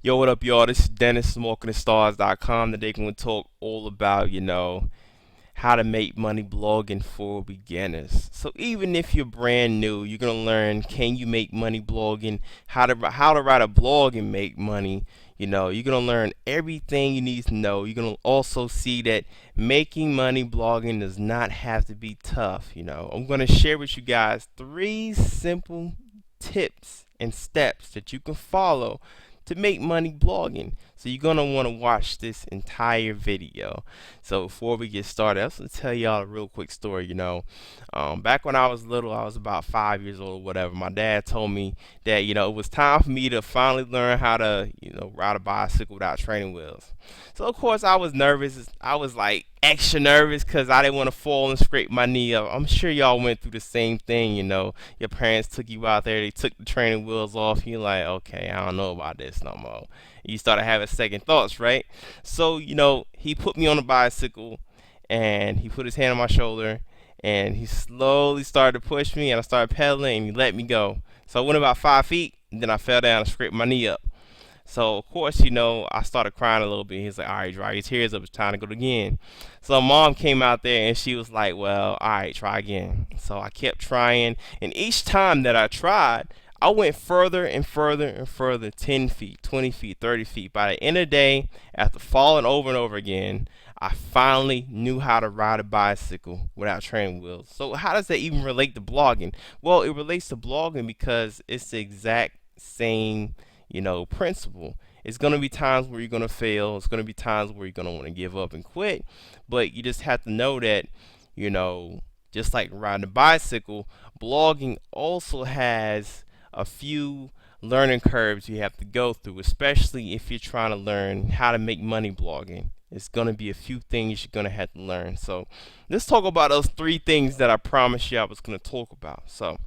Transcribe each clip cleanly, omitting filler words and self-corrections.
Yo, what up, y'all? This is Dennis, SmokingTheStars.com. Today, we're going to talk all about, how to make money blogging for beginners. So even if you're brand new, you're going to learn, can you make money blogging, how to write a blog and make money. You're going to learn everything you need to know. You're going to also see that making money blogging does not have to be tough. I'm going to share with you guys 3 simple tips and steps that you can follow to make money blogging. So you're gonna want to watch this entire video. So before we get started, I just want to tell y'all a real quick story. Back when I was little, I was about 5 years old or whatever. My dad told me that it was time for me to finally learn how to ride a bicycle without training wheels. So of course I was nervous. I was like extra nervous because I didn't want to fall and scrape my knee up. I'm sure y'all went through the same thing. Your parents took you out there, they took the training wheels off. You're like, okay, I don't know about this no more. You started having second thoughts, right? So he put me on the bicycle, and he put his hand on my shoulder, and he slowly started to push me, and I started pedaling, and he let me go. So I went about 5 feet, and then I fell down and scraped my knee up. So of course, I started crying a little bit. He's like, "All right, dry your tears up. It's time to go again." So mom came out there and she was like, "Well, all right, try again." So I kept trying, and each time that I tried, I went further and further and further, 10 feet, 20 feet, 30 feet. By the end of the day, after falling over and over again, I finally knew how to ride a bicycle without training wheels. So how does that even relate to blogging? Well, it relates to blogging because it's the exact same principle. It's going to be times where you're going to fail. It's going to be times where you're going to want to give up and quit. But you just have to know that, just like riding a bicycle, blogging also has a few learning curves you have to go through, especially if you're trying to learn how to make money blogging. It's going to be a few things you're going to have to learn. So let's talk about those 3 things that I promised you I was going to talk about. So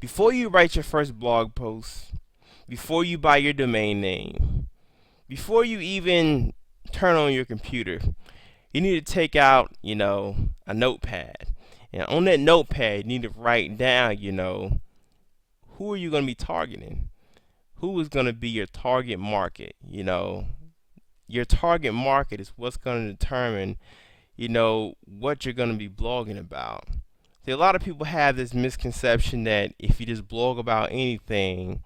before you write your first blog post, before you buy your domain name, before you even turn on your computer, you need to take out, a notepad. And on that notepad, you need to write down, who are you going to be targeting? Who is going to be your target market? Your target market is what's going to determine, what you're going to be blogging about. See, a lot of people have this misconception that if you just blog about anything,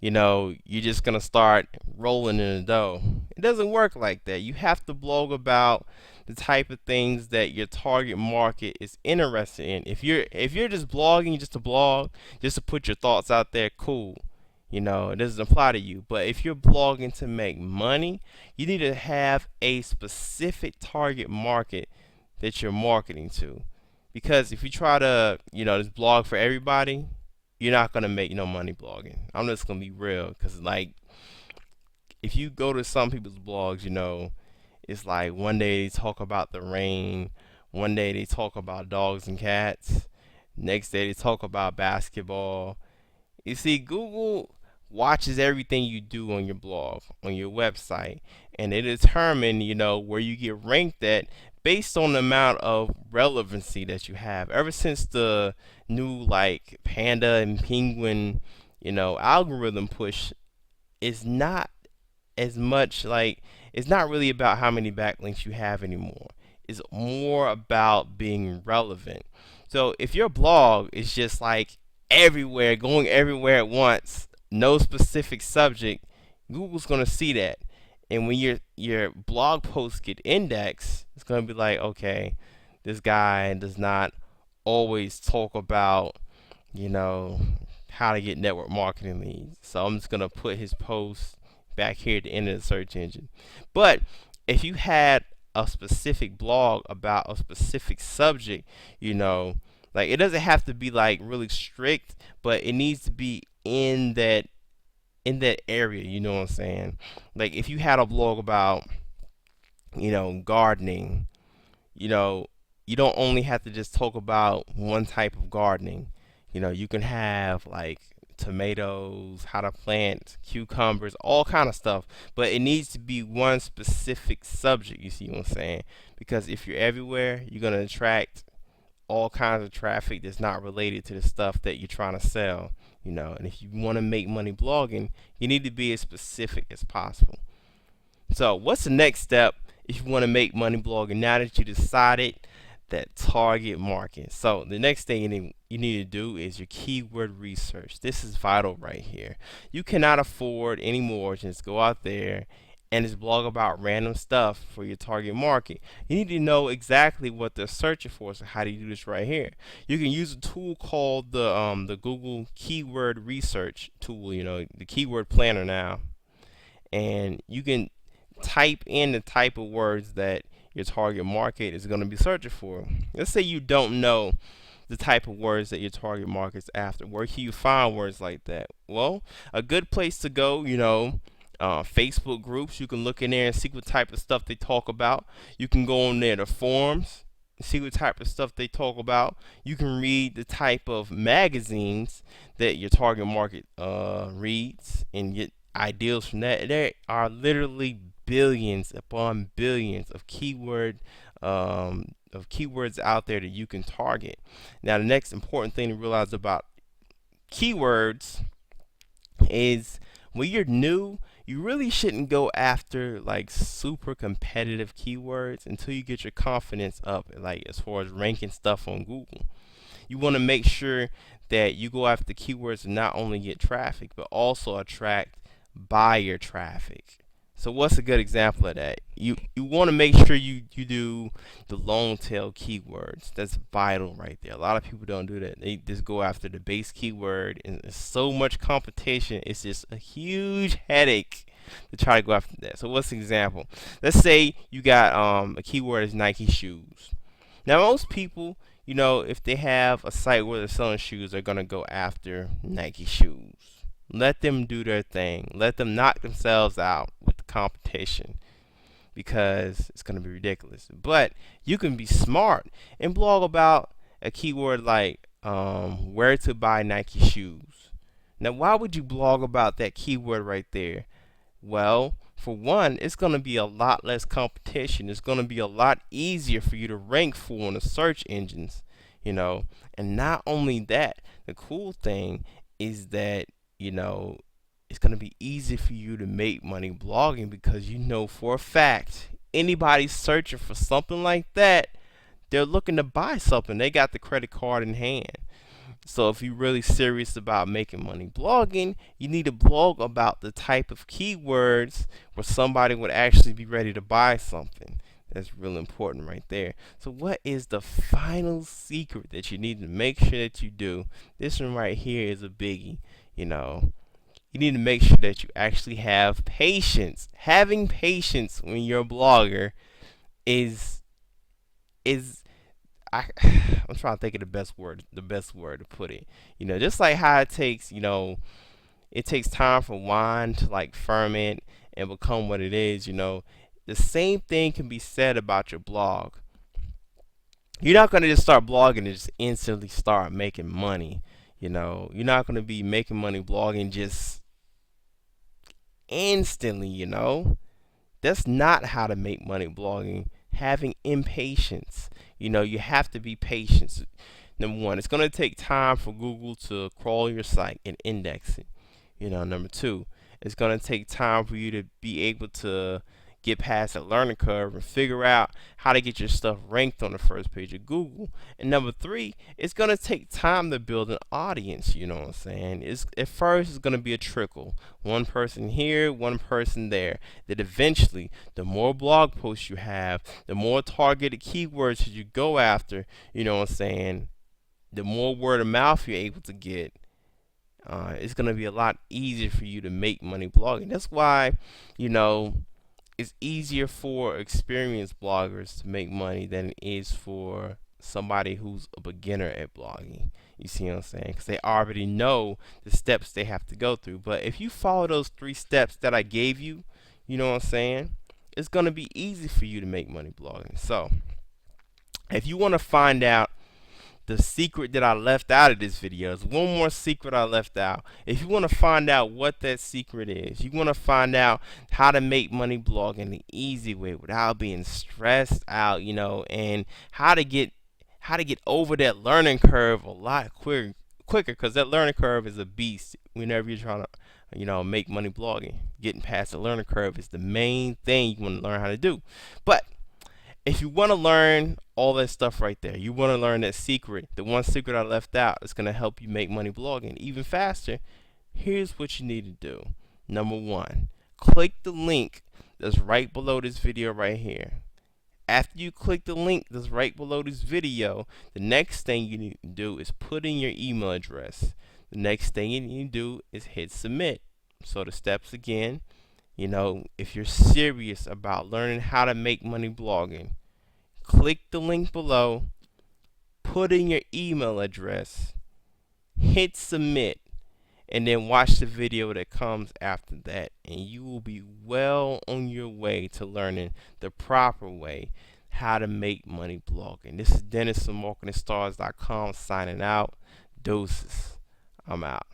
you're just going to start rolling in the dough. It doesn't work like that. You have to blog about the type of things that your target market is interested in. If you're just blogging just to blog, just to put your thoughts out there, cool. It doesn't apply to you. But if you're blogging to make money, you need to have a specific target market that you're marketing to. Because if you try to, just blog for everybody, you're not gonna make no money blogging. I'm just gonna be real, cause like if you go to some people's blogs, it's like one day they talk about the rain, one day they talk about dogs and cats, next day they talk about basketball. You see, Google watches everything you do on your blog, on your website, and they determine, where you get ranked at based on the amount of relevancy that you have. Ever since the new like panda and penguin, algorithm push, is not as much like it's not really about how many backlinks you have anymore. It's more about being relevant. So if your blog is just like everywhere, going everywhere at once, no specific subject, Google's gonna see that. And when your blog posts get indexed, it's gonna be like, okay, this guy does not always talk about, you know, how to get network marketing leads. So I'm just gonna put his post back here at the end of the search engine. But if you had a specific blog about a specific subject, like it doesn't have to be like really strict, but it needs to be in that area, you know what I'm saying? Like if you had a blog about, gardening, you know, you don't only have to just talk about one type of gardening. You can have like tomatoes, how to plant cucumbers, all kind of stuff, but it needs to be one specific subject, you see what I'm saying? Because if you're everywhere, you're going to attract all kinds of traffic that's not related to the stuff that you're trying to sell, and if you want to make money blogging, you need to be as specific as possible. So, what's the next step if you want to make money blogging now that you decided that target market? So, the next thing you need to do is your keyword research. This is vital right here. You cannot afford anymore just go out there and just blog about random stuff for your target market. You need to know exactly what they're searching for. So, how do you do this right here? You can use a tool called the Google Keyword Research tool. The Keyword Planner now, and you can type in the type of words that your target market is going to be searching for. Let's say you don't know the type of words that your target market's after. Where can you find words like that? Well, a good place to go, Facebook groups. You can look in there and see what type of stuff they talk about. You can go on there to forums, see what type of stuff they talk about. You can read the type of magazines that your target market reads and get ideas from that. There are literally billions upon billions of keywords out there that you can target. Now, the next important thing to realize about keywords is when you're new, you really shouldn't go after like super competitive keywords until you get your confidence up, like as far as ranking stuff on Google. You want to make sure that you go after keywords to not only get traffic but also attract buyer traffic. So what's a good example of that? You want to make sure you do the long tail keywords. That's vital right there. A lot of people don't do that. They just go after the base keyword, and there's so much competition. It's just a huge headache to try to go after that. So what's the example? Let's say you got a keyword is Nike shoes. Now most people, if they have a site where they're selling shoes, they're gonna go after Nike shoes. Let them do their thing. Let them knock themselves out with the competition because it's going to be ridiculous. But you can be smart and blog about a keyword like where to buy Nike shoes. Now, why would you blog about that keyword right there? Well, for one, it's going to be a lot less competition. It's going to be a lot easier for you to rank for in the search engines. And not only that, the cool thing is that it's going to be easy for you to make money blogging because for a fact anybody searching for something like that, they're looking to buy something. They got the credit card in hand. So if you're really serious about making money blogging, you need to blog about the type of keywords where somebody would actually be ready to buy something. That's real important right there. So what is the final secret that you need to make sure that you do? This one right here is a biggie. You need to make sure that you actually have patience. Having patience when you're a blogger is I'm trying to think of the best word to put it. Just like how it takes time for wine to like ferment and become what it is. The same thing can be said about your blog. You're not going to just start blogging and just instantly start making money. You're not going to be making money blogging just instantly. That's not how to make money blogging. Having impatience. You have to be patient. Number one, it's going to take time for Google to crawl your site and index it. Number two, it's going to take time for you to be able to get past that learning curve and figure out how to get your stuff ranked on the first page of Google. And number three, it's going to take time to build an audience. You know what I'm saying? At first, it's going to be a trickle. One person here, one person there. That eventually, the more blog posts you have, the more targeted keywords that you go after, the more word of mouth you're able to get. It's going to be a lot easier for you to make money blogging. That's why, it's easier for experienced bloggers to make money than it is for somebody who's a beginner at blogging. You see what I'm saying? Because they already know the steps they have to go through. But if you follow those 3 steps that I gave you, you know what I'm saying? It's going to be easy for you to make money blogging. So, if you want to find out the secret that I left out of this video, there's one more secret I left out. If you want to find out what that secret is, you want to find out how to make money blogging the easy way without being stressed out, and how how to get over that learning curve a lot quicker, because that learning curve is a beast whenever you're trying to make money blogging. Getting past the learning curve is the main thing you want to learn how to do. But if you want to learn all that stuff right there, you want to learn that secret, the one secret I left out that's going to help you make money blogging even faster, here's what you need to do. Number one, click the link that's right below this video right here. After you click the link that's right below this video, the next thing you need to do is put in your email address. The next thing you need to do is hit submit. So the steps again, if you're serious about learning how to make money blogging, click the link below, put in your email address, hit submit, and then watch the video that comes after that, and you will be well on your way to learning the proper way how to make money blogging. This is Dennis from MarketingStars.com signing out. Deuces. I'm out.